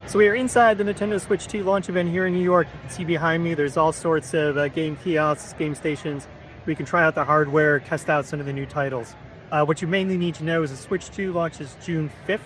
So we are inside the Nintendo Switch 2 launch event here in New York. You can see behind me there's all sorts of game kiosks, game stations. We can try out the hardware, test out some of the new titles. What you mainly need to know is the Switch 2 launches June 5th.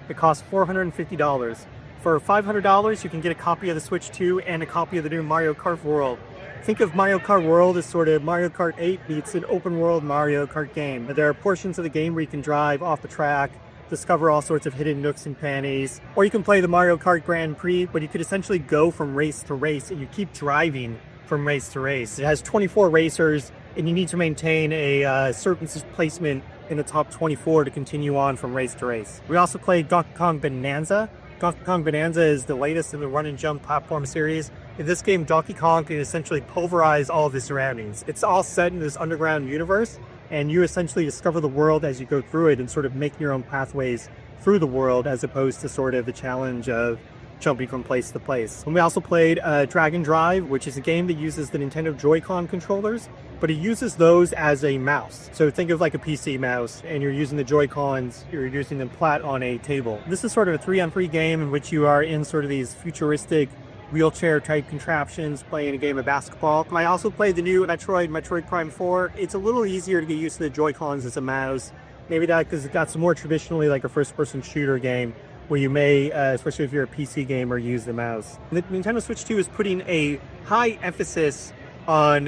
It costs $450. For $500, you can get a copy of the Switch 2 and a copy of the new Mario Kart World. Think of Mario Kart World as sort of Mario Kart 8 meets an open world Mario Kart game. There are portions of the game where you can drive off the track, discover all sorts of hidden nooks and crannies, or you can play the Mario Kart Grand Prix, but you could essentially go from race to race and you keep driving from race to race. It has 24 racers and you need to maintain a certain placement in the top 24 to continue on from race to race. We also played Donkey Kong Bonanza. Donkey Kong Bonanza is the latest in the run and jump platform series. In this game, Donkey Kong can essentially pulverize all of his surroundings. It's all set in this underground universe, and you essentially discover the world as you go through it and sort of make your own pathways through the world, as opposed to sort of the challenge of jumping from place to place. And we also played Dragon Drive, which is a game that uses the Nintendo Joy-Con controllers, but it uses those as a mouse. So think of like a PC mouse, and you're using the Joy-Cons, you're using them flat on a table. This is sort of a 3-on-3 game in which you are in sort of these futuristic wheelchair-type contraptions playing a game of basketball. I also played the new Metroid Prime 4. It's a little easier to get used to the Joy-Cons as a mouse. Maybe that because it's more traditionally like a first-person shooter game, where you may, especially if you're a PC gamer, use the mouse. The Nintendo Switch 2 is putting a high emphasis on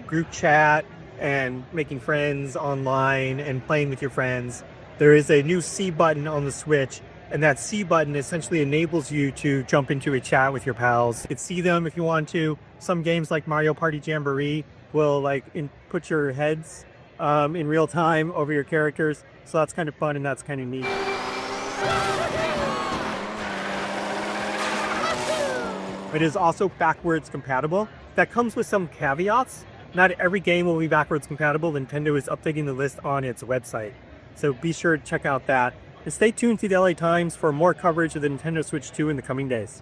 group chat and making friends online and playing with your friends. There is a new C button on the Switch, and that C button essentially enables you to jump into a chat with your pals. You can see them if you want to. Some games like Mario Party Jamboree will put your heads in real time over your characters. So that's kind of fun and that's kind of neat. It is also backwards compatible. That comes with some caveats. Not every game will be backwards compatible. Nintendo is updating the list on its website. So be sure to check out that. And stay tuned to the LA Times for more coverage of the Nintendo Switch 2 in the coming days.